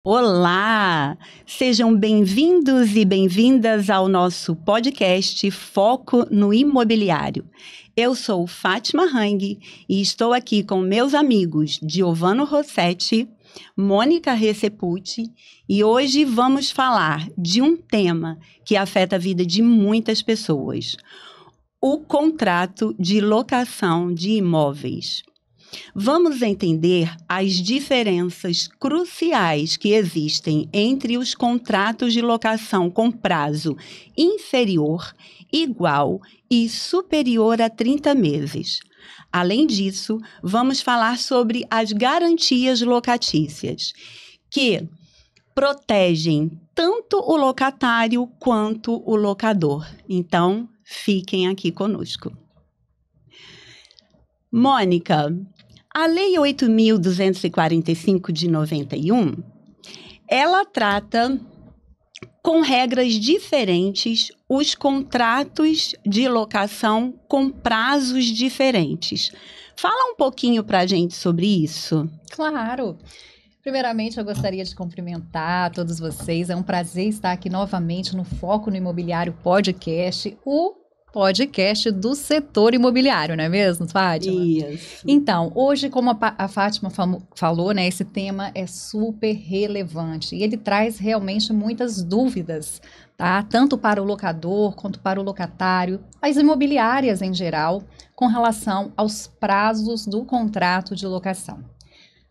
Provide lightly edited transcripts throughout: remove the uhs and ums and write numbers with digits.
Olá! Sejam bem-vindos e bem-vindas ao nosso podcast Foco no Imobiliário. Eu sou Fátima Hang e estou aqui com meus amigos Giovano Rossetti, Mônica Recepucci e hoje vamos falar de um tema que afeta a vida de muitas pessoas: o contrato de locação de imóveis. Vamos entender as diferenças cruciais que existem entre os contratos de locação com prazo inferior, igual e superior a 30 meses. Além disso, vamos falar sobre as garantias locatícias, que protegem tanto o locatário quanto o locador. Então, fiquem aqui conosco. Mônica, a Lei 8.245 de 91, ela trata com regras diferentes os contratos de locação com prazos diferentes. Fala um pouquinho para a gente sobre isso. Claro! Primeiramente, eu gostaria de cumprimentar todos vocês. É um prazer estar aqui novamente no Foco no Imobiliário Podcast, o podcast do setor imobiliário, não é mesmo, Fátima? Isso. Então, hoje, como a Fátima falou, né, esse tema é super relevante e ele traz realmente muitas dúvidas, tá? Tanto para o locador quanto para o locatário, as imobiliárias em geral, com relação aos prazos do contrato de locação.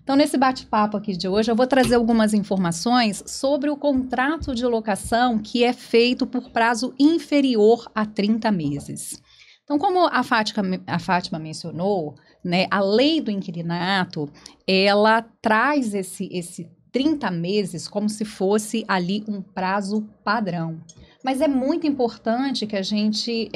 Então, nesse bate-papo aqui de hoje, eu vou trazer algumas informações sobre o contrato de locação que é feito por prazo inferior a 30 meses. Então, como a Fátima mencionou, né, a lei do inquilinato, ela traz esse 30 meses como se fosse ali um prazo padrão. Mas é muito importante que a gente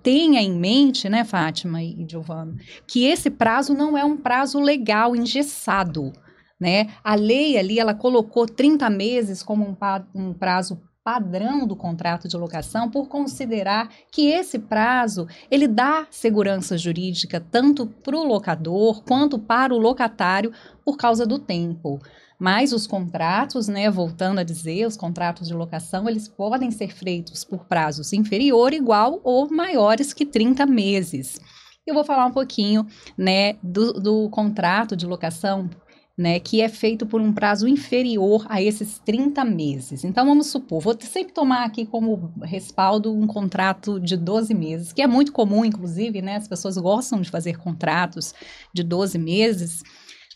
tenha em mente, né, Fátima e Giovano, que esse prazo não é um prazo legal engessado, né? A lei ali, ela colocou 30 meses como um prazo padrão do contrato de locação por considerar que esse prazo, ele dá segurança jurídica tanto para o locador quanto para o locatário por causa do tempo. Mas os contratos, né, voltando a dizer, os contratos de locação, eles podem ser feitos por prazos inferior, igual ou maiores que 30 meses. Eu vou falar um pouquinho, né, do contrato de locação, né, que é feito por um prazo inferior a esses 30 meses. Então, vamos supor, vou sempre tomar aqui como respaldo um contrato de 12 meses, que é muito comum, inclusive, né, as pessoas gostam de fazer contratos de 12 meses,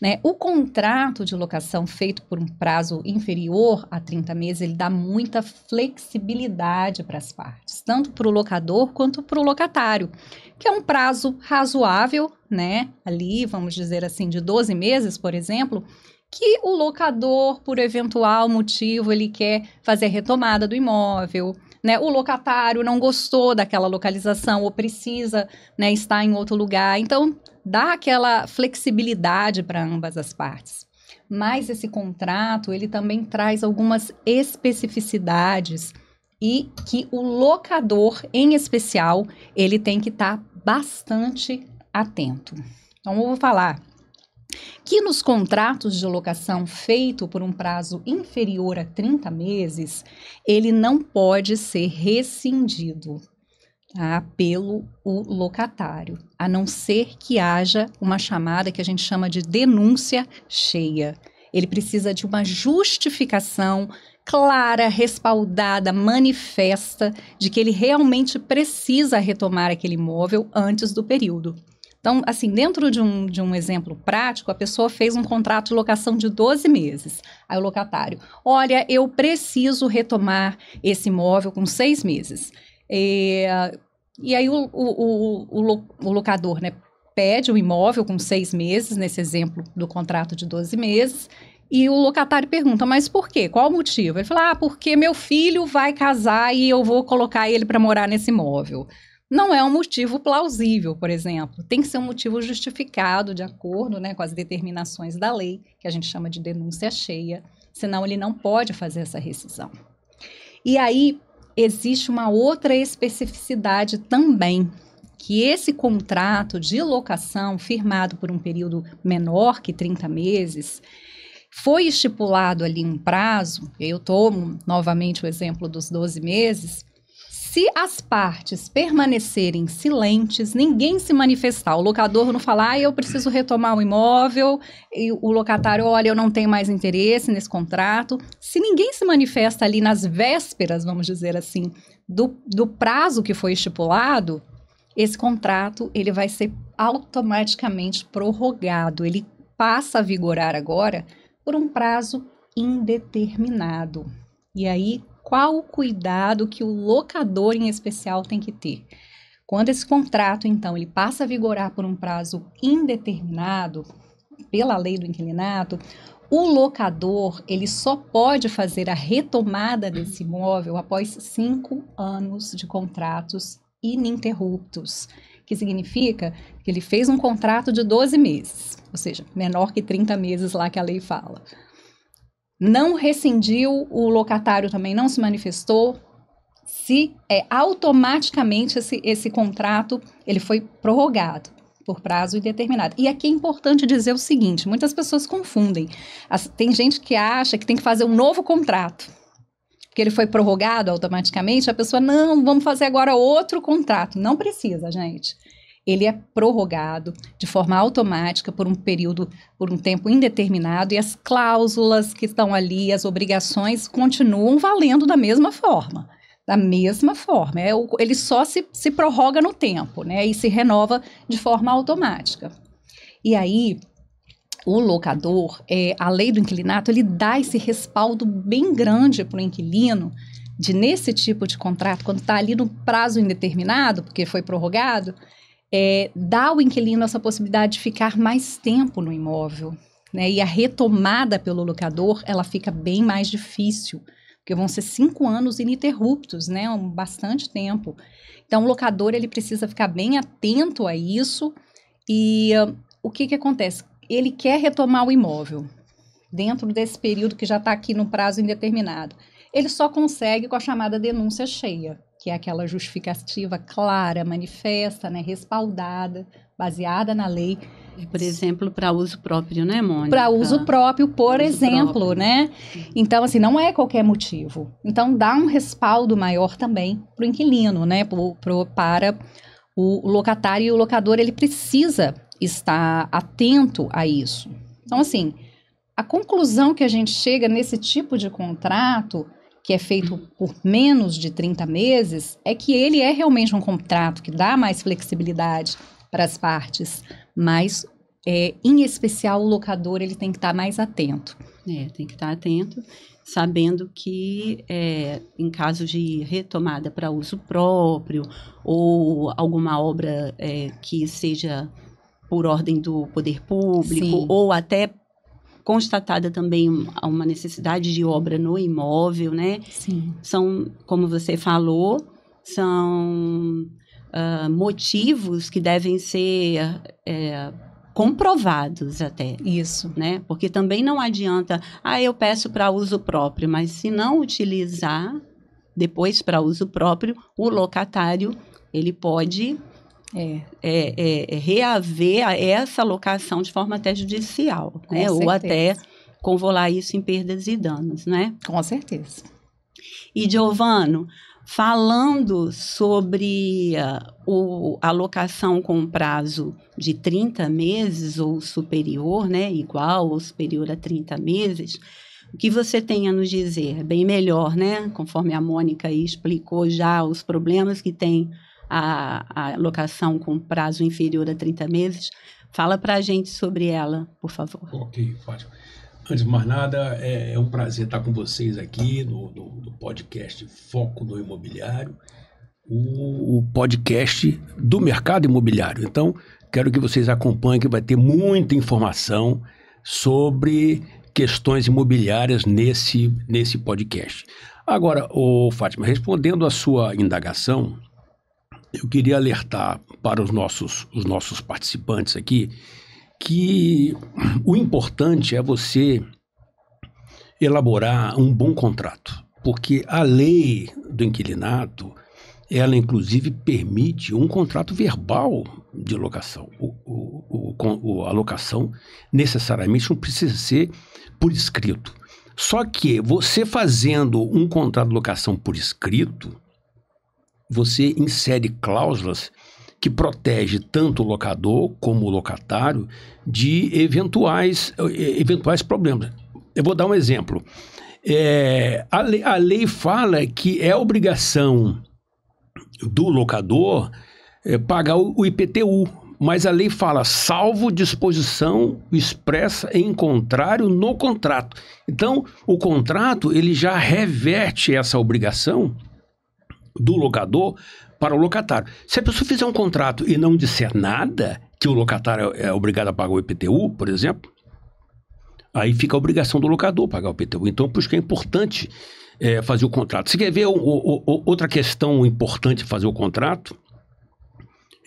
né? O contrato de locação feito por um prazo inferior a 30 meses, ele dá muita flexibilidade para as partes, tanto para o locador quanto para o locatário, que é um prazo razoável, né? Ali, vamos dizer assim, de 12 meses, por exemplo, que o locador, por eventual motivo, ele quer fazer a retomada do imóvel, né? O locatário não gostou daquela localização ou precisa, né, estar em outro lugar. Então, dá aquela flexibilidade para ambas as partes. Mas esse contrato, ele também traz algumas especificidades e que o locador, em especial, ele tem que estar bastante atento. Então, eu vou falar que nos contratos de locação feito por um prazo inferior a 30 meses, ele não pode ser rescindido, tá, pelo locatário, a não ser que haja uma chamada que a gente chama de denúncia cheia. Ele precisa de uma justificação clara, respaldada, manifesta, de que ele realmente precisa retomar aquele imóvel antes do período. Então, assim, dentro de um exemplo prático, a pessoa fez um contrato de locação de 12 meses. Aí o locatário, olha, eu preciso retomar esse imóvel com 6 meses. E aí o locador, né, pede o imóvel com 6 meses, nesse exemplo do contrato de 12 meses, e o locatário pergunta, mas por quê? Qual o motivo? Ele fala, porque meu filho vai casar e eu vou colocar ele para morar nesse imóvel. Não é um motivo plausível, por exemplo. Tem que ser um motivo justificado de acordo, né, com as determinações da lei, que a gente chama de denúncia cheia, senão ele não pode fazer essa rescisão. E aí, existe uma outra especificidade também, que esse contrato de locação firmado por um período menor que 30 meses, Foi estipulado ali um prazo, eu tomo novamente o exemplo dos 12 meses, se as partes permanecerem silentes, ninguém se manifestar, o locador não falar, eu preciso retomar o imóvel, e o locatário, olha, eu não tenho mais interesse nesse contrato, se ninguém se manifesta ali nas vésperas, vamos dizer assim, do prazo que foi estipulado, esse contrato ele vai ser automaticamente prorrogado, ele passa a vigorar agora por um prazo indeterminado. E aí, qual o cuidado que o locador em especial tem que ter? Quando esse contrato, então, ele passa a vigorar por um prazo indeterminado, pela lei do inquilinato, o locador, ele só pode fazer a retomada desse imóvel após 5 anos de contratos ininterruptos, que significa que ele fez um contrato de 12 meses, ou seja, menor que 30 meses lá que a lei fala. Não rescindiu, o locatário também não se manifestou, se automaticamente esse contrato ele foi prorrogado por prazo indeterminado. E aqui é importante dizer o seguinte, muitas pessoas confundem. Tem gente que acha que tem que fazer um novo contrato, porque ele foi prorrogado automaticamente, a pessoa, não, vamos fazer agora outro contrato. Não precisa, gente. Ele é prorrogado de forma automática por um período, por um tempo indeterminado, e as cláusulas que estão ali, as obrigações, continuam valendo da mesma forma. Da mesma forma. Ele só se prorroga no tempo, né? E se renova de forma automática. E aí, o locador, a lei do inquilinato, ele dá esse respaldo bem grande para o inquilino, de nesse tipo de contrato, quando está ali no prazo indeterminado, porque foi prorrogado, dá ao inquilino essa possibilidade de ficar mais tempo no imóvel, né? E a retomada pelo locador, ela fica bem mais difícil, porque vão ser 5 anos ininterruptos, né? Bastante tempo. Então, o locador, ele precisa ficar bem atento a isso. E o que acontece? Ele quer retomar o imóvel dentro desse período que já está aqui no prazo indeterminado. Ele só consegue com a chamada denúncia cheia, que é aquela justificativa clara, manifesta, né, respaldada, baseada na lei. Por exemplo, para uso próprio, né, Mônica? Para uso próprio, por exemplo, né? Então, assim, não é qualquer motivo. Então, dá um respaldo maior também para o inquilino, né? Para o locatário, e o locador, ele precisa estar atento a isso. Então, assim, a conclusão que a gente chega nesse tipo de contrato, que é feito por menos de 30 meses, é que ele é realmente um contrato que dá mais flexibilidade para as partes, mas, em especial, o locador ele tem que estar mais atento. Tem que estar atento, sabendo que em caso de retomada para uso próprio ou alguma obra que seja por ordem do poder público, sim, ou até constatada também uma necessidade de obra no imóvel, né? Sim. São, como você falou, são motivos que devem ser comprovados até. Isso. Né? Porque também não adianta, eu peço para uso próprio, mas se não utilizar depois para uso próprio, o locatário, ele pode reaver essa locação de forma até judicial, né? Ou até convolar isso em perdas e danos, né? Com certeza. E, Giovano, falando sobre a locação com prazo de 30 meses ou superior, né? Igual ou superior a 30 meses, o que você tem a nos dizer? É bem melhor, né? Conforme a Mônica aí explicou já os problemas que tem a locação com prazo inferior a 30 meses. Fala para a gente sobre ela, por favor. Ok, Fátima. Antes de mais nada, é um prazer estar com vocês aqui no podcast Foco no Imobiliário, o podcast do mercado imobiliário. Então, quero que vocês acompanhem, que vai ter muita informação sobre questões imobiliárias nesse podcast. Agora, Fátima, respondendo à sua indagação, eu queria alertar para os nossos participantes aqui que o importante é você elaborar um bom contrato, porque a lei do inquilinato, ela inclusive permite um contrato verbal de locação. A locação necessariamente não precisa ser por escrito. Só que você fazendo um contrato de locação por escrito, você insere cláusulas que protegem tanto o locador como o locatário de eventuais problemas. Eu vou dar um exemplo. A lei fala que é obrigação do locador pagar o IPTU, mas a lei fala salvo disposição expressa em contrário no contrato. Então, o contrato ele já reverte essa obrigação do locador para o locatário. Se a pessoa fizer um contrato e não disser nada, que o locatário é obrigado a pagar o IPTU, por exemplo, aí fica a obrigação do locador pagar o IPTU. Então, por isso que é importante fazer o contrato. Você quer ver outra questão importante de fazer o contrato?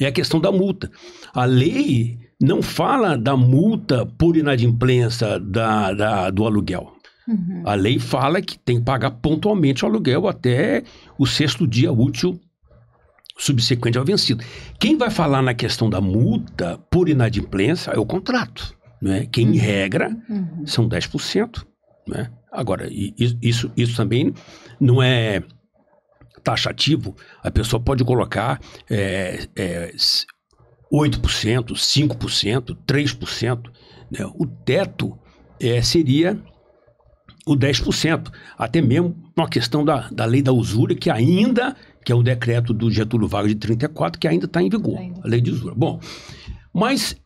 É a questão da multa. A lei não fala da multa por inadimplência do aluguel. Uhum. A lei fala que tem que pagar pontualmente o aluguel até o 6º dia útil subsequente ao vencido. Quem vai falar na questão da multa por inadimplência é o contrato, né? Que, em regra, são 10%. Né? Agora, isso também não é taxativo. A pessoa pode colocar 8%, 5%, 3%. Né? O teto seria o 10%. Até mesmo uma questão da lei da usura, que é o decreto do Getúlio Vargas de 34, que ainda está em vigor, a lei de usura. Bom, mas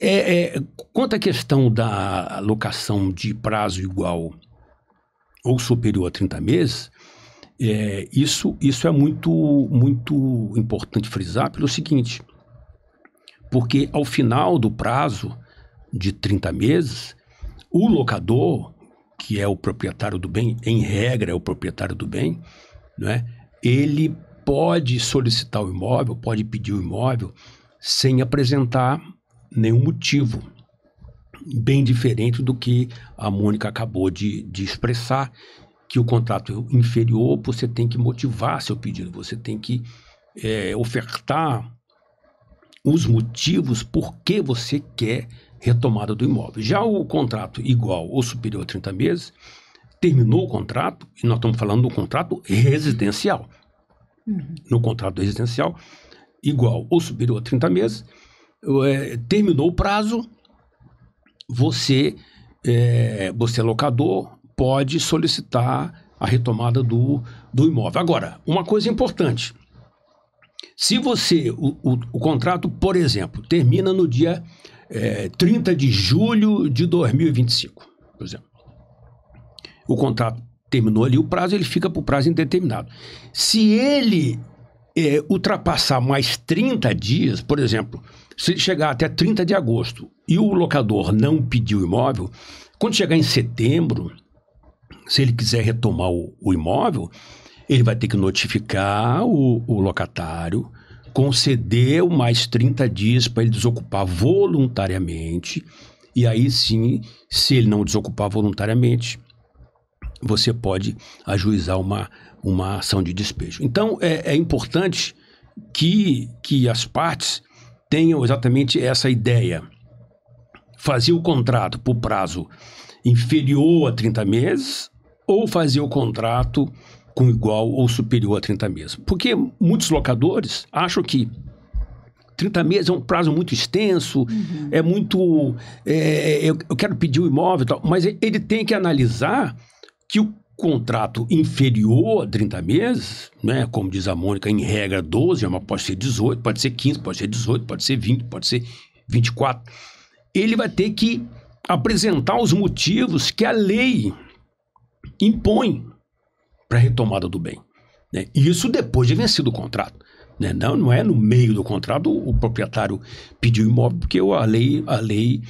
quanto à questão da locação de prazo igual ou superior a 30 meses, isso é muito, muito importante frisar pelo seguinte, porque ao final do prazo de 30 meses, o locador, que é o proprietário do bem, em regra é o proprietário do bem, né, ele pode solicitar o imóvel, pode pedir o imóvel sem apresentar nenhum motivo, bem diferente do que a Mônica acabou de expressar, que o contrato inferior você tem que motivar seu pedido, você tem que ofertar os motivos por que você quer retomada do imóvel. Já o contrato igual ou superior a 30 meses, terminou o contrato, e nós estamos falando do contrato residencial. No contrato residencial, igual ou superior a 30 meses, terminou o prazo, você locador, pode solicitar a retomada do imóvel. Agora, uma coisa importante, se o contrato, por exemplo, termina no dia 30 de julho de 2025, por exemplo, o contrato terminou ali, o prazo ele fica para o prazo indeterminado. Se ele ultrapassar mais 30 dias, por exemplo, se ele chegar até 30 de agosto e o locador não pediu o imóvel, quando chegar em setembro, se ele quiser retomar o imóvel, ele vai ter que notificar o locatário, conceder mais 30 dias para ele desocupar voluntariamente, e aí sim, se ele não desocupar voluntariamente, você pode ajuizar uma ação de despejo. Então, é importante que as partes tenham exatamente essa ideia. Fazer o contrato por prazo inferior a 30 meses ou fazer o contrato com igual ou superior a 30 meses. Porque muitos locadores acham que 30 meses é um prazo muito extenso, é muito... eu quero pedir o imóvel e tal, mas ele tem que analisar que o contrato inferior a 30 meses, né, como diz a Mônica, em regra 12, mas pode ser 18, pode ser 15, pode ser 18, pode ser 20, pode ser 24, ele vai ter que apresentar os motivos que a lei impõe para a retomada do bem. Né? Isso depois de vencido o contrato. Né? Não é no meio do contrato o proprietário pediu o imóvel, porque a lei,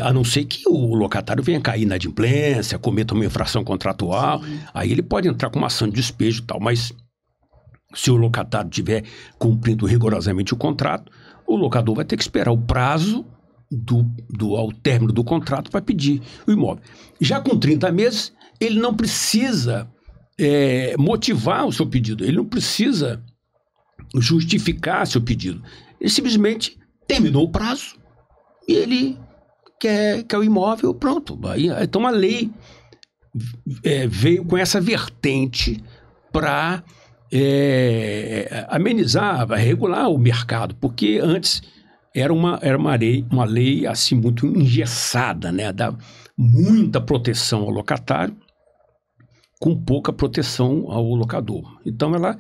a não ser que o locatário venha cair na inadimplência, cometa uma infração contratual, aí ele pode entrar com uma ação de despejo e tal, mas se o locatário estiver cumprindo rigorosamente o contrato, o locador vai ter que esperar o prazo ao término do contrato para pedir o imóvel. Já com 30 meses, ele não precisa motivar o seu pedido, ele não precisa justificar seu pedido. Ele simplesmente terminou o prazo e ele quer o imóvel, pronto. Então a lei veio com essa vertente para amenizar, regular o mercado, porque antes era uma lei assim, muito engessada, né? Dá muita proteção ao locatário, com pouca proteção ao locador. Então ela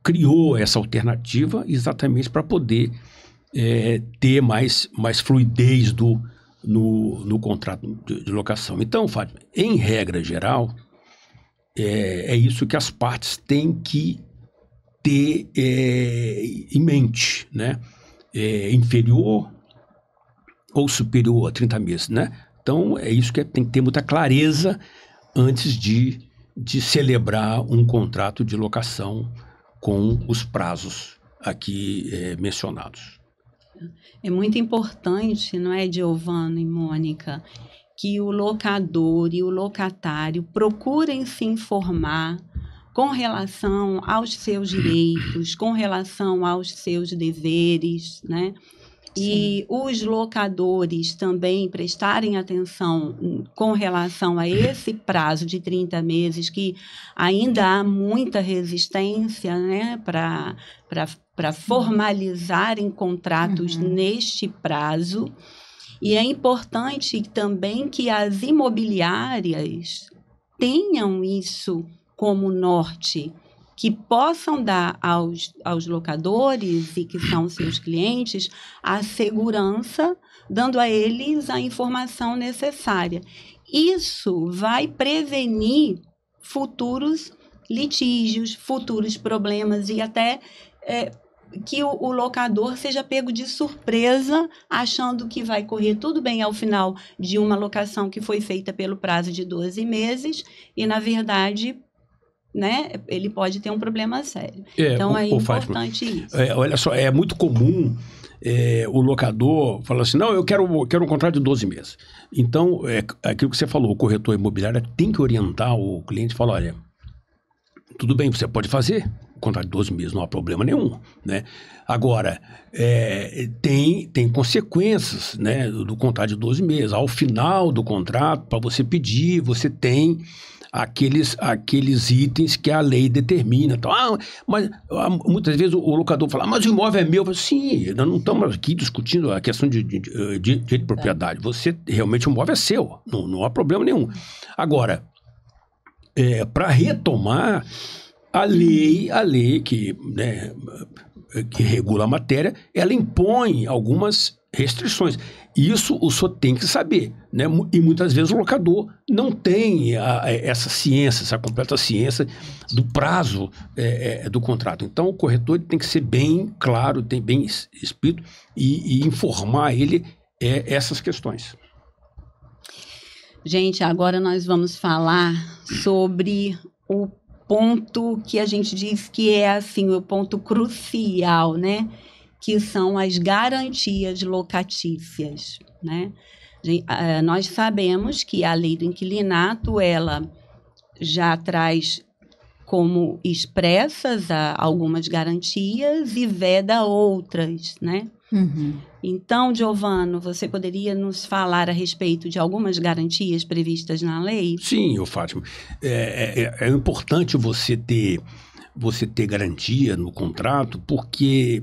criou essa alternativa exatamente para poder ter mais fluidez no contrato de locação. Então, Fátima, em regra geral, é isso que as partes têm que ter em mente, né? Inferior ou superior a 30 meses, né? Então, é isso que tem que ter muita clareza antes de celebrar um contrato de locação com os prazos aqui mencionados. É muito importante, não é, Giovana e Mônica, que o locador e o locatário procurem se informar com relação aos seus direitos, com relação aos seus deveres, né? E os locadores também prestarem atenção com relação a esse prazo de 30 meses, que ainda há muita resistência, né, para formalizarem contratos neste prazo. E é importante também que as imobiliárias tenham isso como norte, que possam dar aos locadores e que são seus clientes a segurança, dando a eles a informação necessária. Isso vai prevenir futuros litígios, futuros problemas e até que o locador seja pego de surpresa, achando que vai correr tudo bem ao final de uma locação que foi feita pelo prazo de 12 meses e, na verdade, né, ele pode ter um problema sério. Então, é importante isso. Olha só, é muito comum o locador falar assim, não, eu quero um contrato de 12 meses. Então, aquilo que você falou, o corretor imobiliário tem que orientar o cliente e falar, olha, tudo bem, você pode fazer o contrato de 12 meses, não há problema nenhum, né? Agora, tem consequências, né, do contrato de 12 meses. Ao final do contrato, para você pedir, você tem aqueles itens que a lei determina. Então, mas muitas vezes o locador fala, mas o imóvel é meu. Eu falo, sim, nós não estamos aqui discutindo a questão de direito de propriedade. Você, realmente, o imóvel é seu, não há problema nenhum. Agora, para retomar a lei que, né, que regula a matéria, ela impõe algumas restrições. Isso o senhor tem que saber, né? E muitas vezes o locador não tem essa ciência, essa completa ciência do prazo do contrato. Então, o corretor tem que ser bem claro, tem bem explícito e informar ele essas questões. Gente, agora nós vamos falar sobre o ponto que a gente diz que é assim, o ponto crucial, né? Que são as garantias locatícias, né? Nós sabemos que a lei do inquilinato, ela já traz como expressas algumas garantias e veda outras, né? Então, Giovano, você poderia nos falar a respeito de algumas garantias previstas na lei? Sim, Fátima. É importante você ter garantia no contrato, porque,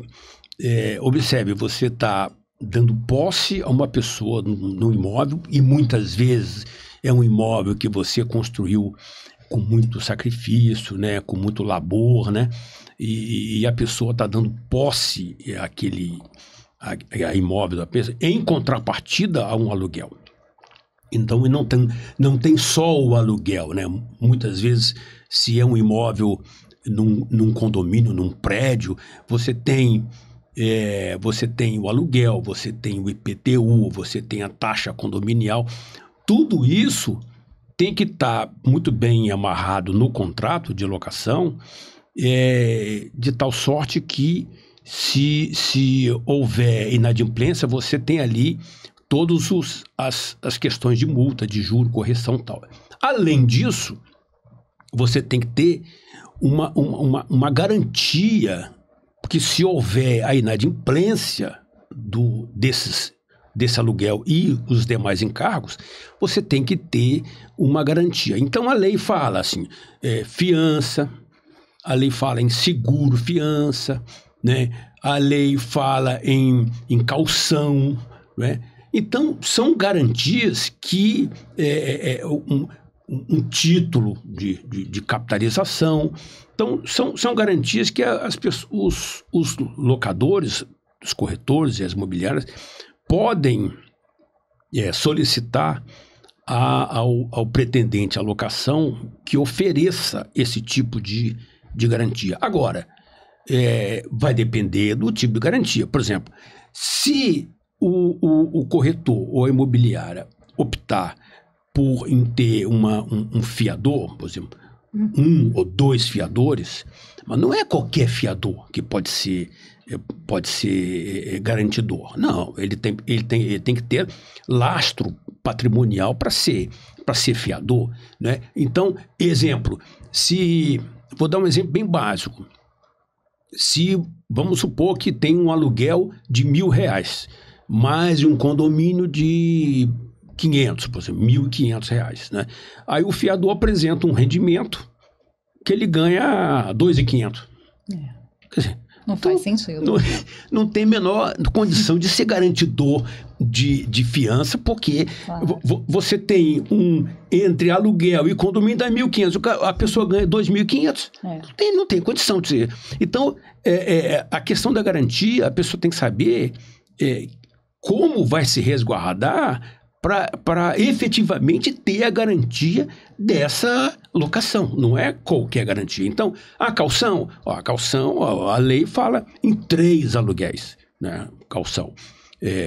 observe, você está dando posse a uma pessoa no imóvel e muitas vezes é um imóvel que você construiu com muito sacrifício, né, com muito labor, né, e a pessoa está dando posse a imóvel da pessoa em contrapartida a um aluguel. Então, não tem só o aluguel, né? Muitas vezes, se é um imóvel num condomínio, num prédio, você tem o aluguel, você tem o IPTU, você tem a taxa condominial. Tudo isso tem que estar muito bem amarrado no contrato de locação, de tal sorte que se houver inadimplência, você tem ali todas as questões de multa, de juro, correção e tal. Além disso, você tem que ter uma garantia Porque se houver a inadimplência desse aluguel e os demais encargos, você tem que ter uma garantia. Então, a lei fala assim, fiança, a lei fala em seguro fiança, né? A lei fala em caução, né? Então, são garantias que um título de capitalização. Então, são garantias que os locadores, os corretores e as imobiliárias podem solicitar ao pretendente à locação que ofereça esse tipo de garantia. Agora, vai depender do tipo de garantia. Por exemplo, se o corretor ou a imobiliária optar por ter um fiador, por exemplo, 1 ou 2 fiadores, mas não é qualquer fiador que pode ser garantidor. Não, ele tem que ter lastro patrimonial para ser fiador, né? Então, exemplo, vou dar um exemplo bem básico. Se vamos supor que tem um aluguel de R$1.000, mais um condomínio de 500, por exemplo, R$1.500, né? Aí o fiador apresenta um rendimento que ele ganha R$2.500. Quer dizer, não faz sentido. Não tem a menor condição de ser garantidor de fiança, porque você tem entre aluguel e condomínio dá R$1.500, a pessoa ganha R$2.500. Não tem condição de ser. Então, a questão da garantia, a pessoa tem que saber como vai se resguardar para efetivamente ter a garantia dessa locação. Não é qualquer garantia. Então, a caução, a lei fala em 3 aluguéis, né? Caução.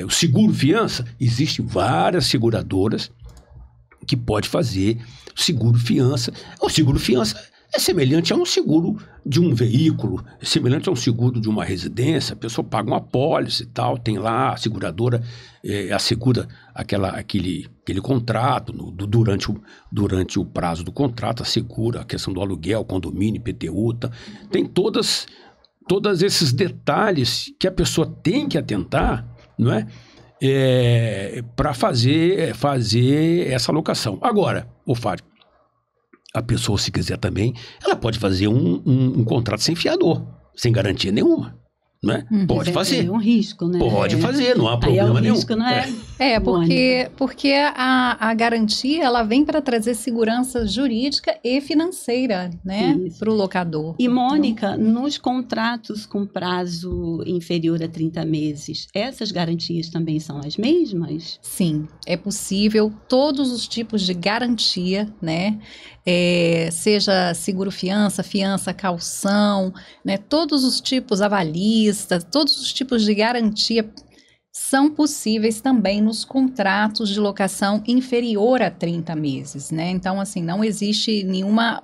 O seguro-fiança, existem várias seguradoras que podem fazer seguro-fiança. O seguro-fiança é semelhante a um seguro de um veículo, é semelhante a um seguro de uma residência. A pessoa paga uma apólice e tal, tem lá a seguradora, assegura aquele contrato durante o prazo do contrato, assegura a questão do aluguel, condomínio, IPTU, tem todos esses detalhes que a pessoa tem que atentar, não é? Para fazer essa alocação. Agora, Fábio, a pessoa, se quiser também, ela pode fazer um contrato sem fiador, sem garantia nenhuma. Não é? Pode fazer. É um risco, né? Pode fazer, não há problema nenhum. Risco, não é? Porque a garantia ela vem para trazer segurança jurídica e financeira, né, para o locador. E, Mônica, nos contratos com prazo inferior a 30 meses, essas garantias também são as mesmas? Sim, é possível todos os tipos de garantia, né? Seja seguro-fiança, fiança, caução, né? Todos os tipos avalistas, todos os tipos de garantia são possíveis também nos contratos de locação inferior a 30 meses, né? Então, assim, não existe nenhuma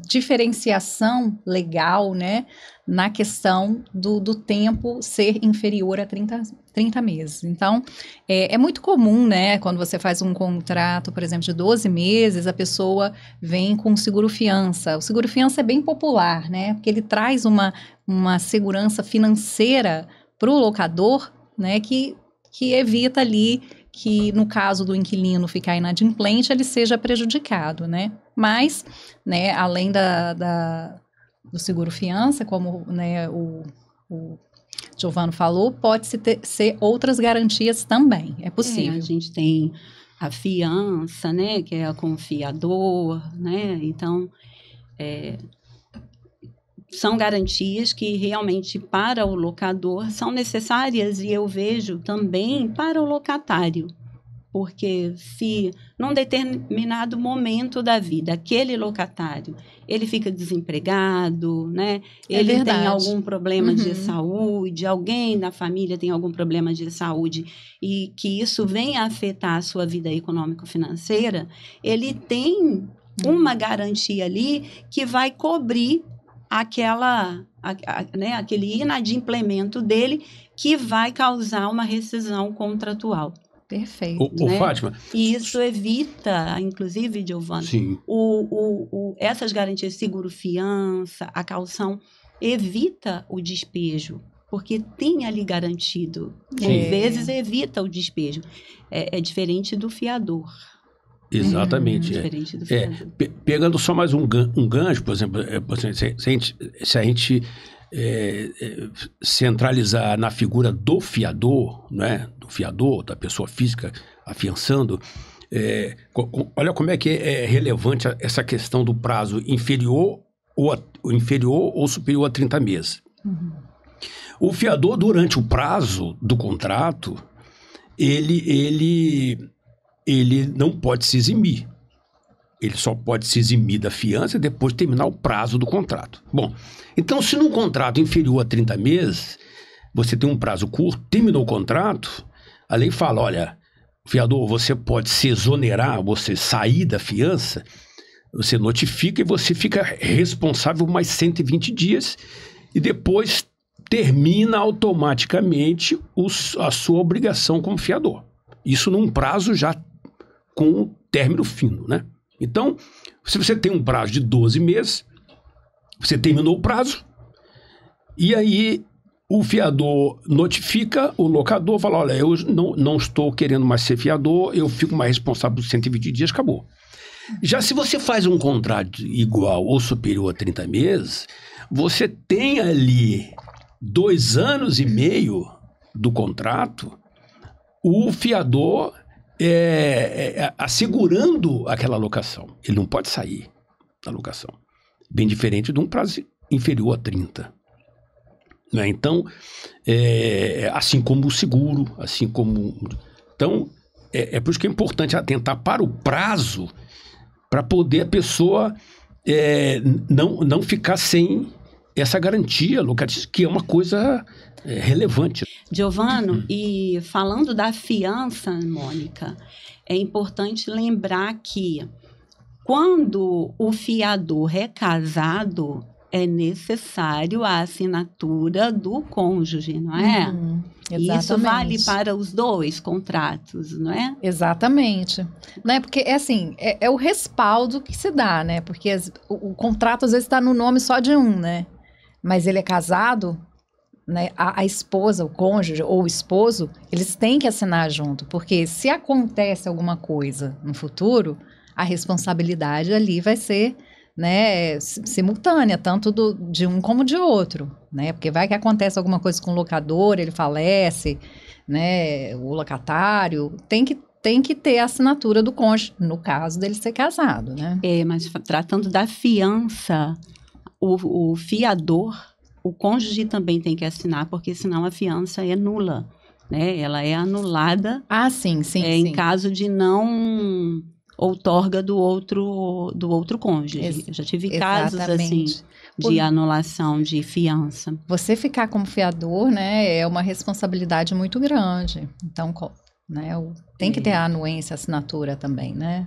diferenciação legal, né, na questão do tempo ser inferior a 30 meses. Então, é muito comum, né, quando você faz um contrato, por exemplo, de 12 meses, a pessoa vem com seguro-fiança. O seguro-fiança é bem popular, né, porque ele traz uma segurança financeira para o locador, né, que evita ali que, no caso do inquilino ficar inadimplente, ele seja prejudicado, né? Mas, né, além do seguro-fiança, como, né, o Giovano falou, pode ser outras garantias também, é possível. A gente tem a fiança, né, que é a confiador, né? Então, são garantias que realmente para o locador são necessárias e eu vejo também para o locatário, porque se num determinado momento da vida aquele locatário ele fica desempregado, né? Ele tem algum problema de saúde, alguém da família tem algum problema de saúde e que isso venha a afetar a sua vida econômico-financeira, ele tem uma garantia ali que vai cobrir aquele inadimplemento dele que vai causar uma rescisão contratual. Perfeito. Né? Fátima. E isso evita, inclusive, Giovana, essas garantias, seguro-fiança, a caução, evita o despejo, porque tem ali garantido. Às Sim. vezes evita o despejo. É diferente do fiador. Exatamente. Diferente do fiador. Pegando só mais um gancho, por exemplo, se a gente centralizar na figura do fiador, né, do fiador, da pessoa física afiançando, olha como é que é relevante essa questão do prazo inferior ou superior a 30 meses. Uhum. O fiador, durante o prazo do contrato, ele não pode se eximir. Ele só pode se eximir da fiança depois de terminar o prazo do contrato. Bom, então se num contrato inferior a 30 meses, você tem um prazo curto, terminou o contrato, a lei fala, olha, fiador, você pode se exonerar, você sair da fiança, você notifica e você fica responsável por mais 120 dias e depois termina automaticamente a sua obrigação como fiador. Isso num prazo já com o término fino, né? Então, se você tem um prazo de 12 meses, você terminou o prazo, e aí o fiador notifica o locador, fala, olha, eu não estou querendo mais ser fiador, eu fico mais responsável por 120 dias, acabou. Já se você faz um contrato igual ou superior a 30 meses, você tem ali 2 anos e meio do contrato, o fiador assegurando aquela locação. Ele não pode sair da locação. Bem diferente de um prazo inferior a 30. Né? Então, assim como o seguro, assim como... Então, é por isso que é importante atentar para o prazo, para poder a pessoa não ficar sem essa garantia locatícia, que é uma coisa relevante. Giovano, e falando da fiança, Mônica, é importante lembrar que quando o fiador é casado, é necessário a assinatura do cônjuge, não é? Exatamente. Isso vale para os 2 contratos, não é? Exatamente. Né? Porque é o respaldo que se dá, né? Porque o contrato às vezes está no nome só de um, né? Mas ele é casado, né? A esposa, o cônjuge ou o esposo, eles têm que assinar junto, porque se acontece alguma coisa no futuro, a responsabilidade ali vai ser, né, simultânea, tanto de um como de outro, né? Porque vai que acontece alguma coisa com o locador, ele falece, né? O locatário tem que ter a assinatura do cônjuge, no caso dele ser casado, né? Mas tratando da fiança, o fiador, o cônjuge também tem que assinar, porque senão a fiança é nula, né? Ela é anulada. Ah, sim. Em caso de não outorga do outro cônjuge. Eu já tive casos assim de anulação de fiança. Você ficar como fiador, né, é uma responsabilidade muito grande. Então, né, tem que ter a anuência, a assinatura também, né?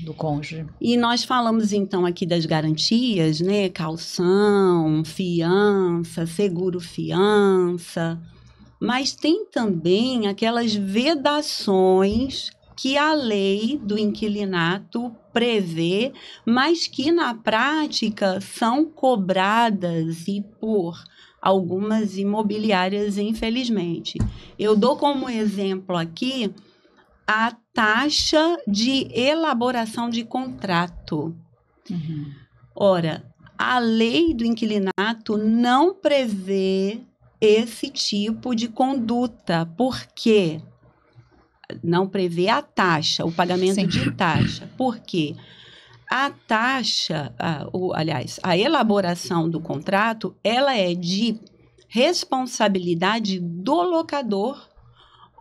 Do cônjuge. E nós falamos então aqui das garantias, né? Caução, fiança, seguro-fiança, mas tem também aquelas vedações que a lei do inquilinato prevê, mas que na prática são cobradas e por algumas imobiliárias, infelizmente. Eu dou como exemplo aqui a taxa de elaboração de contrato. Ora, a lei do inquilinato não prevê esse tipo de conduta. Por quê? Não prevê a taxa, o pagamento de taxa. Por quê? A taxa, a elaboração do contrato, ela é de responsabilidade do locador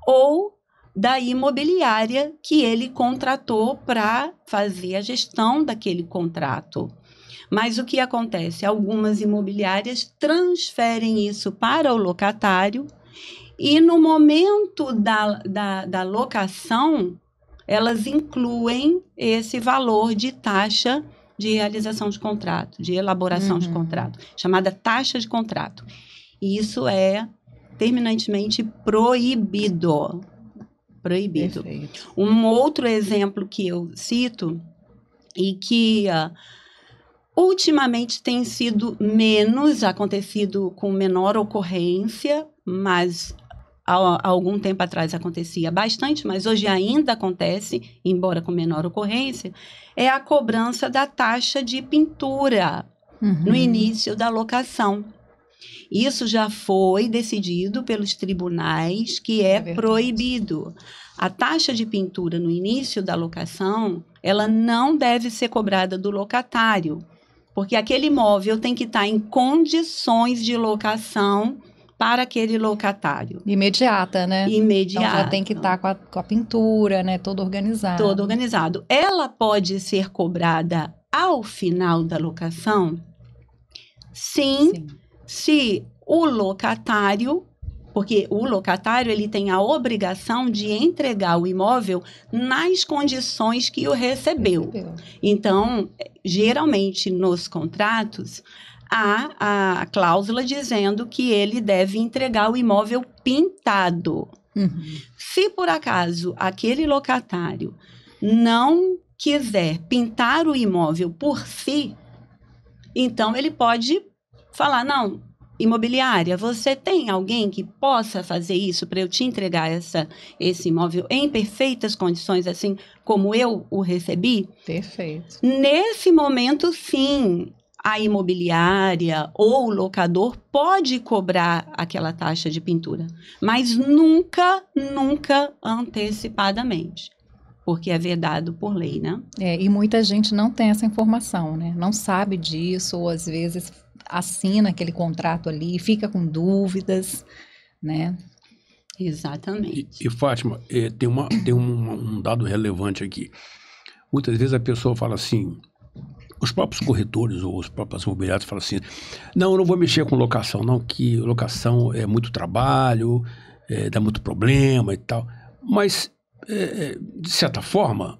ou da imobiliária que ele contratou para fazer a gestão daquele contrato. Mas o que acontece? Algumas imobiliárias transferem isso para o locatário e no momento da locação, elas incluem esse valor de taxa de realização de contrato, de elaboração de contrato, chamada taxa de contrato. E isso é terminantemente proibido. Proibido. Perfeito. Um outro exemplo que eu cito e que Ultimamente tem sido menos, acontecido com menor ocorrência, mas há algum tempo atrás acontecia bastante, mas hoje ainda acontece, embora com menor ocorrência, é a cobrança da taxa de pintura no início da locação. Isso já foi decidido pelos tribunais que é proibido. A taxa de pintura no início da locação, ela não deve ser cobrada do locatário, porque aquele imóvel tem que estar em condições de locação para aquele locatário. Imediata, né? Imediata. Então já tem que estar com a pintura, né? Todo organizado. Todo organizado. Ela pode ser cobrada ao final da locação? Sim. Se o locatário, porque o locatário ele tem a obrigação de entregar o imóvel nas condições que o recebeu. Então, geralmente nos contratos, há a cláusula dizendo que ele deve entregar o imóvel pintado. Se por acaso aquele locatário não quiser pintar o imóvel por si, então ele pode falar, não, imobiliária, você tem alguém que possa fazer isso para eu te entregar esse imóvel em perfeitas condições, assim como eu o recebi? Perfeito. Nesse momento, sim, a imobiliária ou o locador pode cobrar aquela taxa de pintura, mas nunca antecipadamente, porque é vedado por lei, né? E muita gente não tem essa informação, né? Não sabe disso, ou às vezes assina aquele contrato ali, fica com dúvidas, né? Exatamente. E Fátima, tem um dado relevante aqui. Muitas vezes a pessoa fala assim, os próprios corretores ou os próprios imobiliários falam assim, não, eu não vou mexer com locação, não, que locação é muito trabalho, dá muito problema e tal. Mas, de certa forma,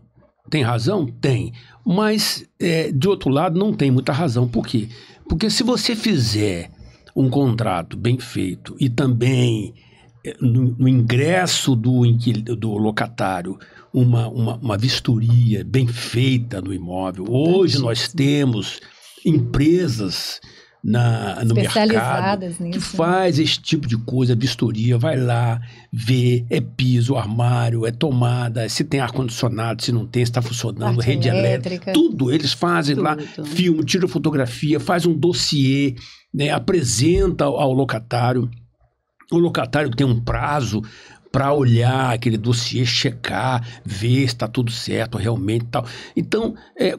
tem razão? Tem. Mas, de outro lado, não tem muita razão. Por quê? Porque se você fizer um contrato bem feito e também no ingresso do locatário uma vistoria bem feita no imóvel. Hoje nós temos empresas no mercado que faz esse tipo de coisa, vistoria, vai lá, vê, é piso, armário, é tomada, se tem ar-condicionado, se não tem, se está funcionando, parte rede elétrica, tudo, eles fazem lá, filmam, tiram fotografia, faz um dossiê, né, apresenta ao locatário. O locatário tem um prazo para olhar aquele dossiê, checar, ver se está tudo certo realmente e tal. Então,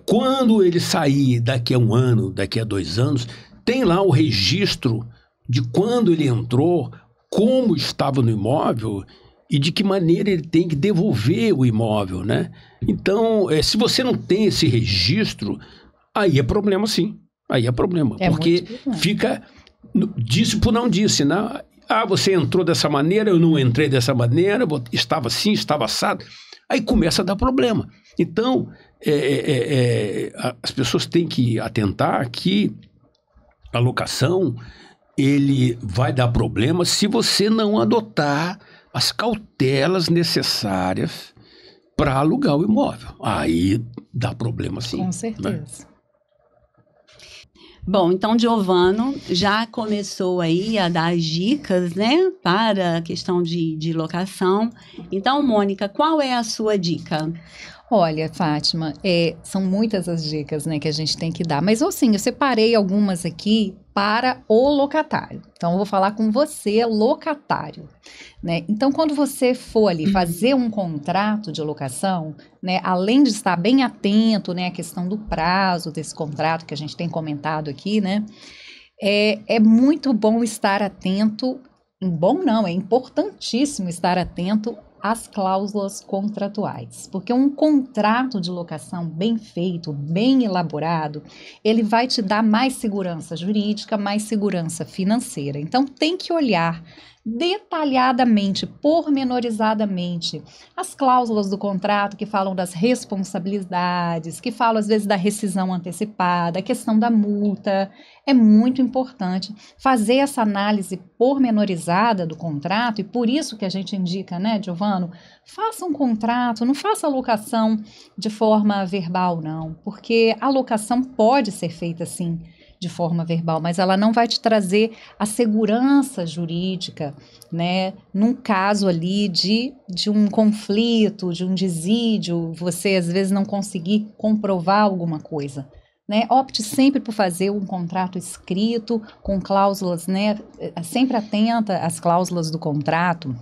quando ele sair daqui a 1 ano, daqui a 2 anos, tem lá o registro de quando ele entrou, como estava no imóvel e de que maneira ele tem que devolver o imóvel, né? Então, se você não tem esse registro, aí é problema sim. Aí é problema, porque fica disse por não disse, né? Ah, você entrou dessa maneira, eu não entrei dessa maneira, estava assim, estava assado. Aí começa a dar problema. Então, as pessoas têm que atentar que a locação, ele vai dar problema se você não adotar as cautelas necessárias para alugar o imóvel. Aí dá problema sim. Com certeza. Né? Bom, então Giovano já começou aí a dar as dicas, né, para a questão de locação. Então, Mônica, qual é a sua dica? Olha, Fátima, são muitas as dicas, né, que a gente tem que dar. Mas, assim, eu separei algumas aqui para o locatário. Então, eu vou falar com você, locatário, né? Então, quando você for ali fazer um contrato de locação, né, além de estar bem atento, né, à questão do prazo desse contrato que a gente tem comentado aqui, né, é muito bom estar atento, bom não, é importantíssimo estar atento às cláusulas contratuais, porque um contrato de locação bem feito, bem elaborado, ele vai te dar mais segurança jurídica, mais segurança financeira. Então, tem que olhar detalhadamente, pormenorizadamente, as cláusulas do contrato que falam das responsabilidades, que falam às vezes da rescisão antecipada, a questão da multa. É muito importante fazer essa análise pormenorizada do contrato, e por isso que a gente indica, né, Giovano, faça um contrato, não faça locação de forma verbal, não, porque a locação pode ser feita assim, de forma verbal, mas ela não vai te trazer a segurança jurídica, né? Num caso ali de um conflito, de um desídio, você às vezes não conseguir comprovar alguma coisa, né? Opte sempre por fazer um contrato escrito, com cláusulas, né? Sempre atenta às cláusulas do contrato.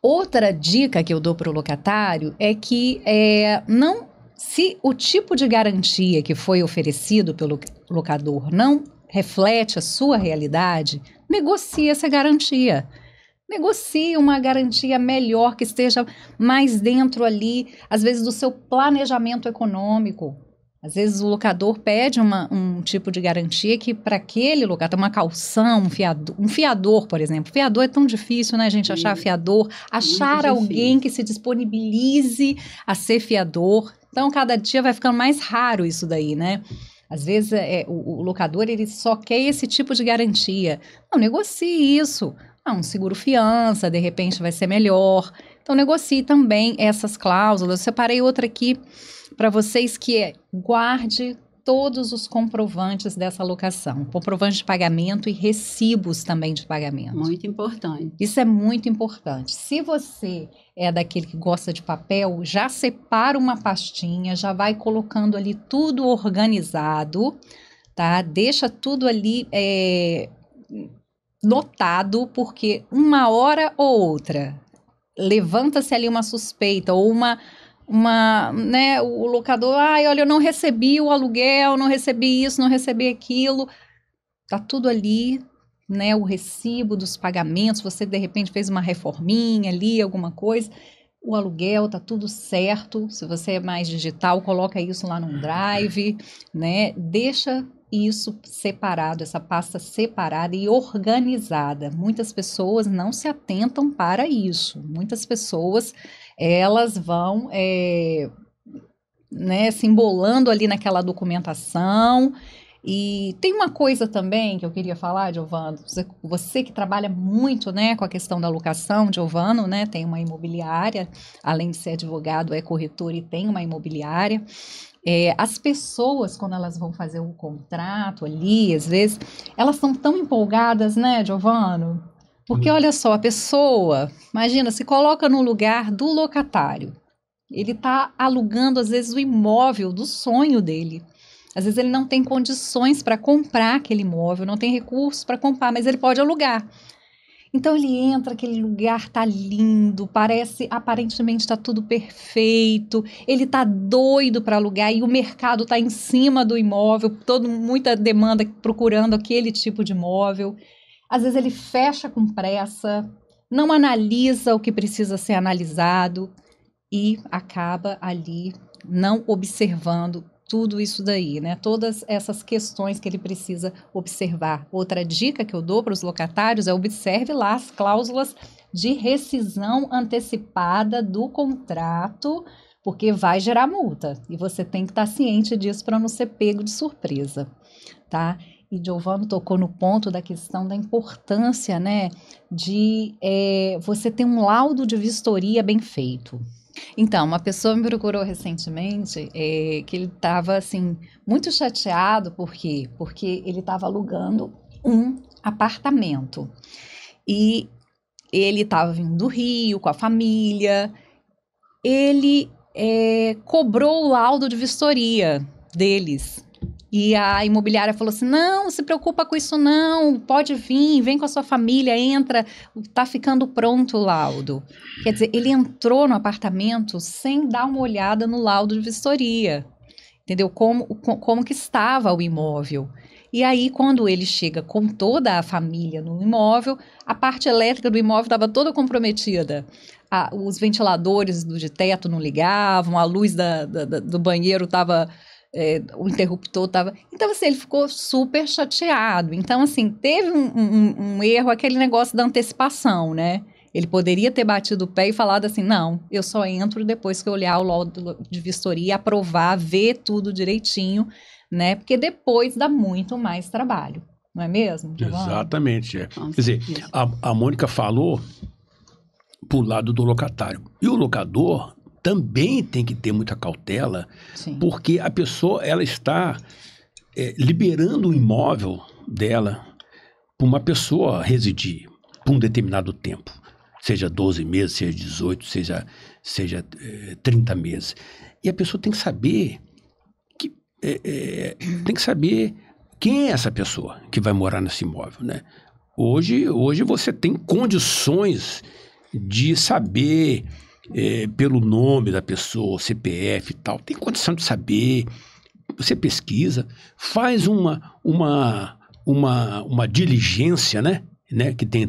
Outra dica que eu dou para o locatário é que se o tipo de garantia que foi oferecido pelo locador não reflete a sua realidade, negocie essa garantia. Negocie uma garantia melhor, que esteja mais dentro ali, às vezes, do seu planejamento econômico. Às vezes o locador pede um tipo de garantia que para aquele locador, uma calção, um fiador, por exemplo. Fiador é tão difícil, né, gente, achar fiador, achar alguém que se disponibilize a ser fiador. Então, cada dia vai ficando mais raro isso daí, né? Às vezes o locador ele só quer esse tipo de garantia. Não, negocie isso. Um seguro-fiança, de repente, vai ser melhor. Então, negocie também essas cláusulas. Eu separei outra aqui para vocês, que é: guarde todos os comprovantes dessa locação. Comprovante de pagamento e recibos também de pagamento. Muito importante. Isso é muito importante. Se você é daquele que gosta de papel, já separa uma pastinha, já vai colocando ali tudo organizado, tá? Deixa tudo ali notado, porque uma hora ou outra levanta-se ali uma suspeita ou né, o locador, olha, eu não recebi o aluguel, não recebi isso, não recebi aquilo, tá tudo ali, né, o recibo dos pagamentos, você de repente fez uma reforminha ali, alguma coisa, o aluguel tá tudo certo, se você é mais digital, coloca isso lá num drive, né, deixa isso separado, essa pasta separada e organizada. Muitas pessoas não se atentam para isso, muitas pessoas elas vão né, se embolando ali naquela documentação. E tem uma coisa também que eu queria falar, Giovano, você que trabalha muito, né, com a questão da locação, Giovano, né, tem uma imobiliária, além de ser advogado, é corretor e tem uma imobiliária. As pessoas, quando elas vão fazer o contrato ali, às vezes, elas são tão empolgadas, né, Giovano? Porque olha só, a pessoa, imagina, se coloca no lugar do locatário. Ele está alugando, às vezes, o imóvel do sonho dele. Às vezes ele não tem condições para comprar aquele imóvel, não tem recursos para comprar, mas ele pode alugar. Então ele entra, aquele lugar tá lindo, aparentemente está tudo perfeito, ele tá doido para alugar e o mercado tá em cima do imóvel, muita demanda procurando aquele tipo de imóvel. Às vezes ele fecha com pressa, não analisa o que precisa ser analisado e acaba ali não observando tudo isso daí, né? Todas essas questões que ele precisa observar. Outra dica que eu dou para os locatários é: observe lá as cláusulas de rescisão antecipada do contrato, porque vai gerar multa e você tem que estar ciente disso para não ser pego de surpresa, tá? E Giovano tocou no ponto da questão da importância, né, de você ter um laudo de vistoria bem feito. Então, uma pessoa me procurou recentemente que ele estava, assim, muito chateado. Por quê? Porque ele estava alugando um apartamento e ele estava vindo do Rio com a família. Ele cobrou o laudo de vistoria deles. E a imobiliária falou assim: não se preocupa com isso não, pode vir, vem com a sua família, entra, tá ficando pronto o laudo. Quer dizer, ele entrou no apartamento sem dar uma olhada no laudo de vistoria, entendeu? Como que estava o imóvel. E aí, quando ele chega com toda a família no imóvel, a parte elétrica do imóvel estava toda comprometida. Os ventiladores de teto não ligavam, a luz do banheiro estava o interruptor estava... Então, assim, ele ficou super chateado. Então, assim, teve um erro, aquele negócio da antecipação, né? Ele poderia ter batido o pé e falado assim, não, eu só entro depois que eu olhar o laudo de vistoria, aprovar, ver tudo direitinho, né? Porque depois dá muito mais trabalho, não é mesmo, Giovana? Exatamente. Quer dizer, a Mônica falou pro lado do locatário. E o locador também tem que ter muita cautela, Sim. porque a pessoa, ela está liberando o imóvel dela para uma pessoa residir por um determinado tempo. Seja 12 meses, seja 18, seja 30 meses. E a pessoa tem que saber quem é essa pessoa que vai morar nesse imóvel, né? Hoje você tem condições de saber pelo nome da pessoa, CPF e tal. Tem condição de saber. Você pesquisa, faz uma diligência, né? Que tem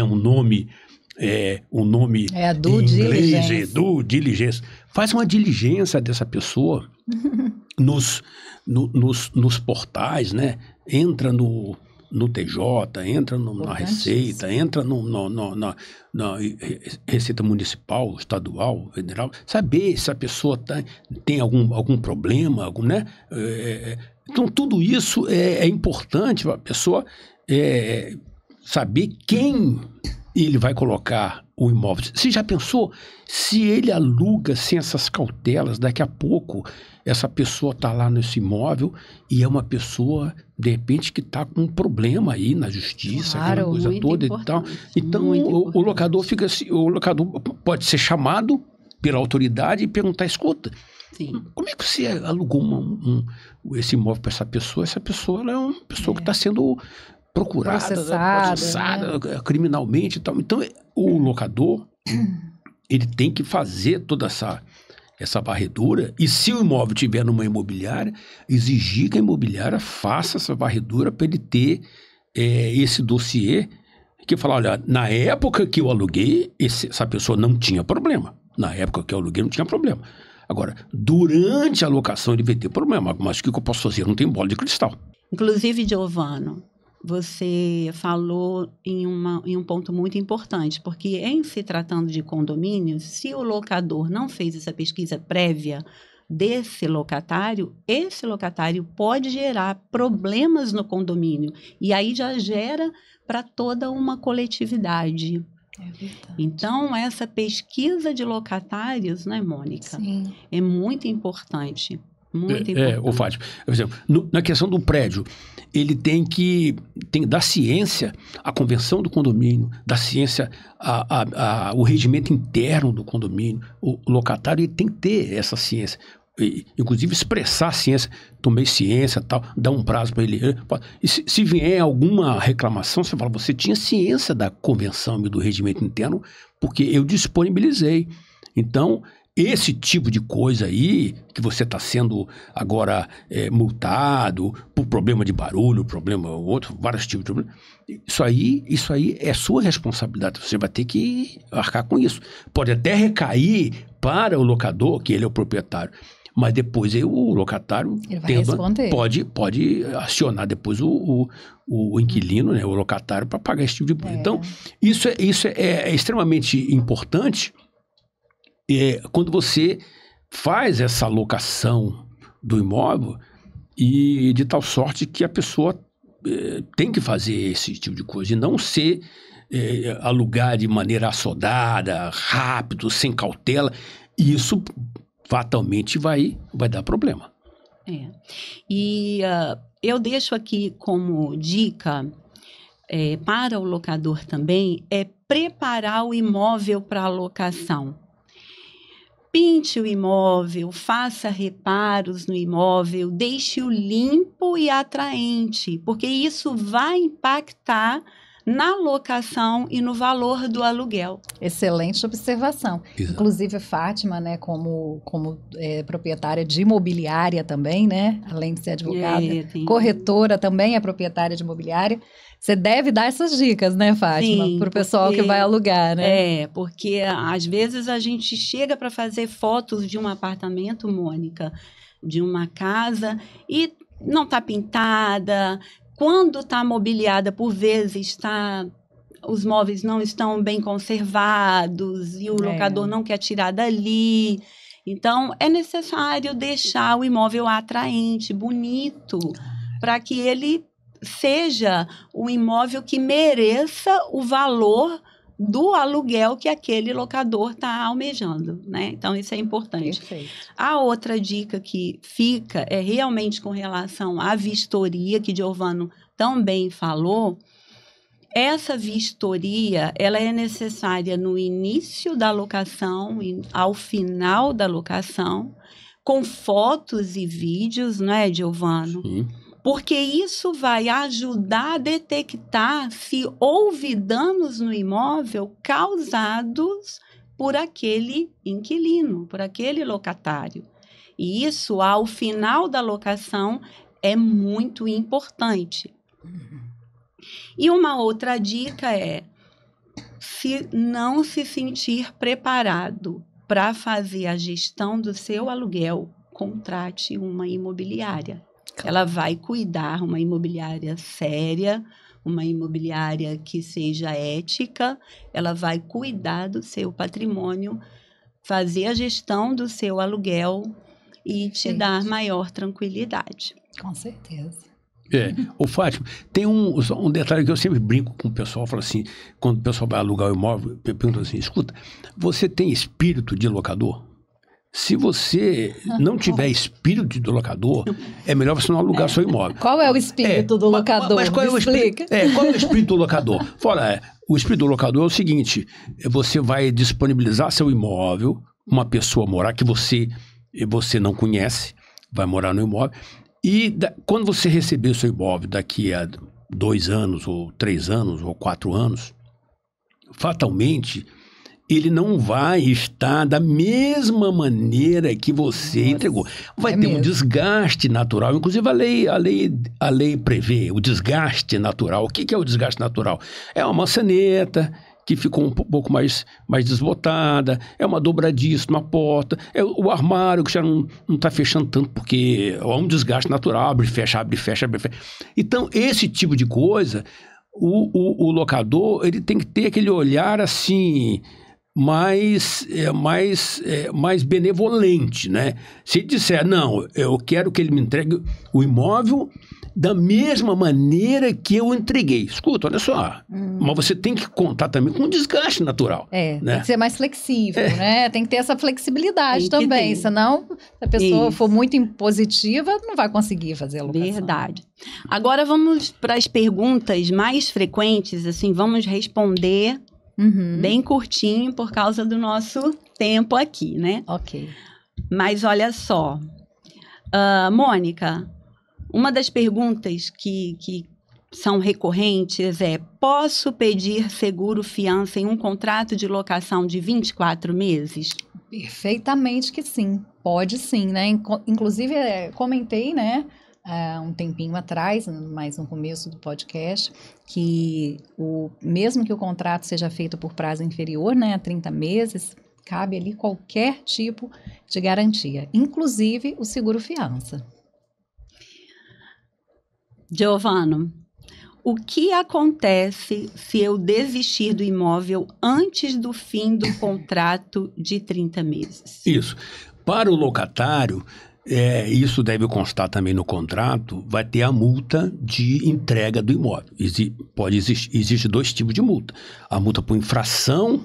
um nome... a due diligence. Due diligence. Faz uma diligência dessa pessoa nos portais, né? Entra no TJ, entra na Receita, entra na Receita Municipal, Estadual, Federal, saber se a pessoa tem algum problema, né? Então, tudo isso é importante, a pessoa saber quem ele vai colocar o imóvel. Você já pensou se ele aluga sem essas cautelas, daqui a pouco essa pessoa está lá nesse imóvel e é uma pessoa, de repente, que está com um problema aí na justiça, aquela coisa toda e tal. Então, o locador fica assim, o locador pode ser chamado pela autoridade e perguntar, escuta, Sim. Como é que você alugou esse imóvel para essa pessoa? Essa pessoa ela é uma pessoa que está sendo processada né? Criminalmente e tal. Então, o locador, ele tem que fazer toda essa varredura, e se o imóvel estiver numa imobiliária, exigir que a imobiliária faça essa varredura para ele ter esse dossiê, que fala, olha, na época que eu aluguei, essa pessoa não tinha problema. Na época que eu aluguei, não tinha problema. Agora, durante a locação, ele vai ter problema. Mas o que eu posso fazer? Não tem bola de cristal. Inclusive, Giovano, você falou em um ponto muito importante, porque em se tratando de condomínios, se o locador não fez essa pesquisa prévia desse locatário, esse locatário pode gerar problemas no condomínio, e aí já gera para toda uma coletividade. Então, essa pesquisa de locatários, né, Mônica? Sim. É muito importante. Muito importante. Ô, Fátima, por exemplo, na questão do prédio, ele tem que dar ciência à convenção do condomínio, dar ciência ao regimento interno do condomínio. O locatário ele tem que ter essa ciência. Inclusive expressar a ciência, tomei ciência tal, dá um prazo para ele. E se vier alguma reclamação, você fala, você tinha ciência da convenção e do regimento interno, porque eu disponibilizei. Então, esse tipo de coisa aí, que você está sendo agora multado por problema de barulho, problema outro, vários tipos de problema, isso aí é sua responsabilidade, você vai ter que arcar com isso. Pode até recair para o locador, que ele é o proprietário, mas depois o locatário pode acionar depois o inquilino, né, o locatário, para pagar esse tipo de coisa. Então, isso é extremamente importante quando você faz essa locação do imóvel e de tal sorte que a pessoa tem que fazer esse tipo de coisa e não ser alugar de maneira assodada, rápido, sem cautela. Isso fatalmente vai dar problema. E eu deixo aqui como dica para o locador também preparar o imóvel para a locação. Pinte o imóvel, faça reparos no imóvel, deixe-o limpo e atraente, porque isso vai impactar na locação e no valor do aluguel. Excelente observação. Exato. Inclusive, Fátima, né, como proprietária de imobiliária também, né, além de ser advogada, corretora também é proprietária de imobiliária. Você deve dar essas dicas, né, Fátima, para o pessoal que vai alugar, né? Porque às vezes a gente chega para fazer fotos de um apartamento, Mônica, de uma casa e não está pintada. Quando está mobiliada, por vezes os móveis não estão bem conservados e o locador não quer tirar dali. Então, é necessário deixar o imóvel atraente, bonito, para que ele seja um imóvel que mereça o valor do aluguel que aquele locador está almejando, né? Então, isso é importante. Perfeito. A outra dica que fica é realmente com relação à vistoria, que Giovano também falou. Essa vistoria, ela é necessária no início da locação e ao final da locação, com fotos e vídeos, não é, Giovano? Sim. Porque isso vai ajudar a detectar se houve danos no imóvel causados por aquele inquilino, por aquele locatário. E isso, ao final da locação, é muito importante. E uma outra dica é, se não se sentir preparado para fazer a gestão do seu aluguel, contrate uma imobiliária. Ela vai cuidar, uma imobiliária séria, uma imobiliária que seja ética, ela vai cuidar do seu patrimônio, fazer a gestão do seu aluguel e te dar maior tranquilidade. Com certeza. Ô Fátima, tem um detalhe que eu sempre brinco com o pessoal, falo assim, quando o pessoal vai alugar o imóvel, eu pergunto assim, escuta, você tem espírito de locador? Se você não tiver espírito de locador, é melhor você não alugar seu imóvel. Qual é o espírito do locador? Mas qual é o espírito? Qual é o espírito do locador? Fora, o espírito do locador é o seguinte, você vai disponibilizar seu imóvel, uma pessoa morar que você não conhece, vai morar no imóvel, e quando você receber o seu imóvel daqui a 2 anos, ou 3 anos, ou 4 anos, fatalmente, ele não vai estar da mesma maneira que você entregou. Vai ter um desgaste natural. Inclusive, a lei prevê o desgaste natural. O que é o desgaste natural? É uma maçaneta que ficou um pouco mais desbotada, é uma dobradiça na porta, é o armário que já não está fechando tanto, porque é um desgaste natural, abre e fecha, abre e fecha, abre e fecha. Então, esse tipo de coisa, o locador, ele tem que ter aquele olhar assim, mais benevolente, né? Se ele disser, não, eu quero que ele me entregue o imóvel da mesma maneira que eu entreguei. Escuta, olha só, mas você tem que contar também com um desgaste natural. Né? É. Tem que ser mais flexível, né? Tem que ter essa flexibilidade também, senão se a pessoa for muito impositiva, não vai conseguir fazer a locação. Verdade. Agora vamos para as perguntas mais frequentes, assim, vamos responder bem curtinho por causa do nosso tempo aqui, né? Ok. Mas olha só, Mônica, uma das perguntas que são recorrentes é: posso pedir seguro fiança em um contrato de locação de 24 meses? Perfeitamente que sim, pode sim, né? Inclusive, comentei, né, um tempinho atrás, mais no começo do podcast, que mesmo que o contrato seja feito por prazo inferior, né, a 30 meses, cabe ali qualquer tipo de garantia, inclusive o seguro fiança. Giovano, o que acontece se eu desistir do imóvel antes do fim do contrato de 30 meses? Isso. Para o locatário, isso deve constar também no contrato, vai ter a multa de entrega do imóvel. Existe 2 tipos de multa. A multa por infração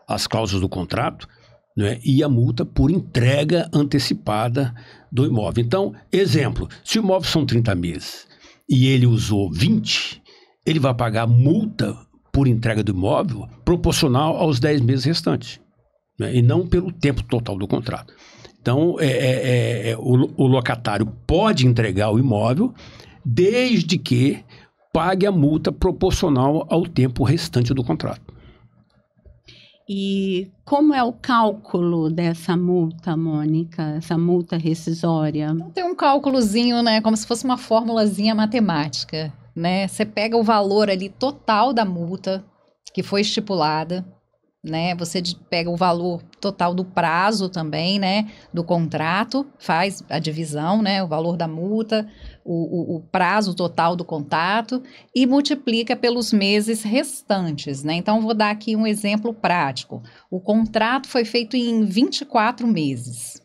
às cláusulas do contrato, né, e a multa por entrega antecipada do imóvel. Então, exemplo, se o imóvel são 30 meses e ele usou 20, ele vai pagar multa por entrega do imóvel proporcional aos 10 meses restantes, né, e não pelo tempo total do contrato. Então, o locatário pode entregar o imóvel desde que pague a multa proporcional ao tempo restante do contrato. E como é o cálculo dessa multa, Mônica? Essa multa rescisória? Então, tem um cálculozinho, né? Como se fosse uma formulazinha matemática, né? Você pega o valor ali total da multa que foi estipulada, né? Você pega o valor total do prazo também, né? Do contrato, faz a divisão, né? O valor da multa, o prazo total do contrato e multiplica pelos meses restantes, né? Então, vou dar aqui um exemplo prático. O contrato foi feito em 24 meses.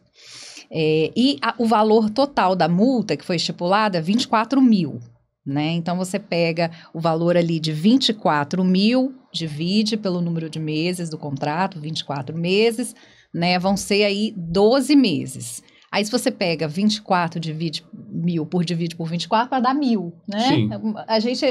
O valor total da multa que foi estipulada é 24 mil, né? Então, você pega o valor ali de 24 mil, divide pelo número de meses do contrato, 24 meses, né? Vão ser aí 12 meses. Aí, se você pega 24 divide por 24, vai dar 1.000, né? Sim. A gente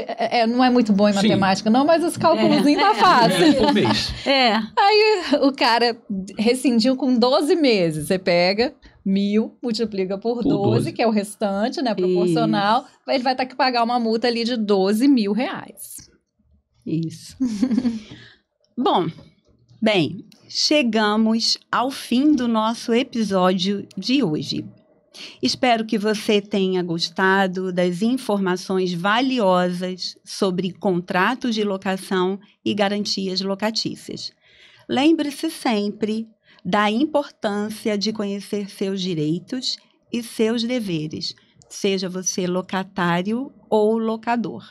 não é muito bom em matemática, não, mas os cálculos tá fácil. Por mês. Aí, o cara rescindiu com 12 meses. Você pega 1.000, multiplica por 12, que é o restante, né? Proporcional. Isso. Ele vai ter que pagar uma multa ali de 12 mil reais. Isso. Bem, chegamos ao fim do nosso episódio de hoje. Espero que você tenha gostado das informações valiosas sobre contratos de locação e garantias locatícias. Lembre-se sempre da importância de conhecer seus direitos e seus deveres, seja você locatário ou locador.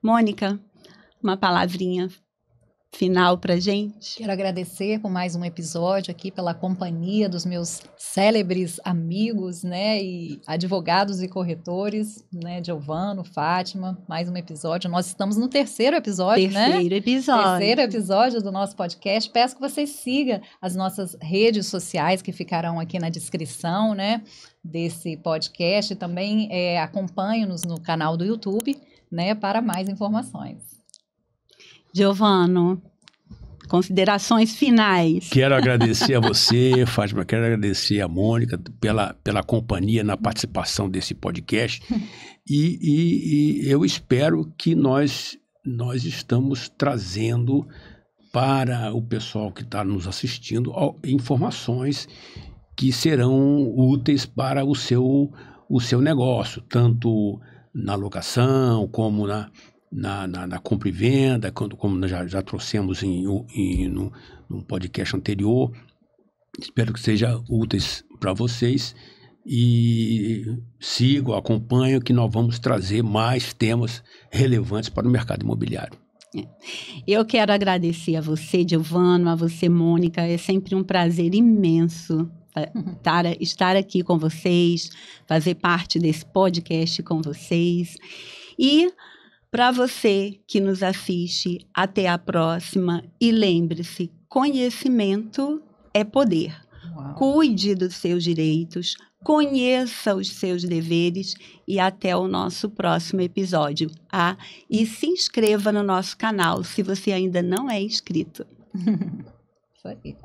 Mônica, uma palavrinha final pra gente? Quero agradecer por mais um episódio aqui, pela companhia dos meus célebres amigos, né, e advogados e corretores, né, Giovano, Fátima, mais um episódio. Nós estamos no terceiro episódio, Terceiro episódio do nosso podcast. Peço que você siga as nossas redes sociais que ficarão aqui na descrição, né, desse podcast. Também acompanhe-nos no canal do YouTube, né, para mais informações. Giovano, considerações finais. Quero agradecer a você, Fátima, quero agradecer a Mônica pela companhia na participação desse podcast e eu espero que nós estamos trazendo para o pessoal que está nos assistindo informações que serão úteis para o seu negócio, tanto na locação como na compra e venda, como nós já trouxemos num podcast anterior. Espero que seja úteis para vocês e sigam, acompanhem, que nós vamos trazer mais temas relevantes para o mercado imobiliário. Eu quero agradecer a você, Giovano, a você, Mônica. É sempre um prazer imenso estar aqui com vocês, fazer parte desse podcast com vocês. E para você que nos assiste, até a próxima. E lembre-se, conhecimento é poder. Uau. Cuide dos seus direitos, conheça os seus deveres e até o nosso próximo episódio. E se inscreva no nosso canal se você ainda não é inscrito. Isso aí.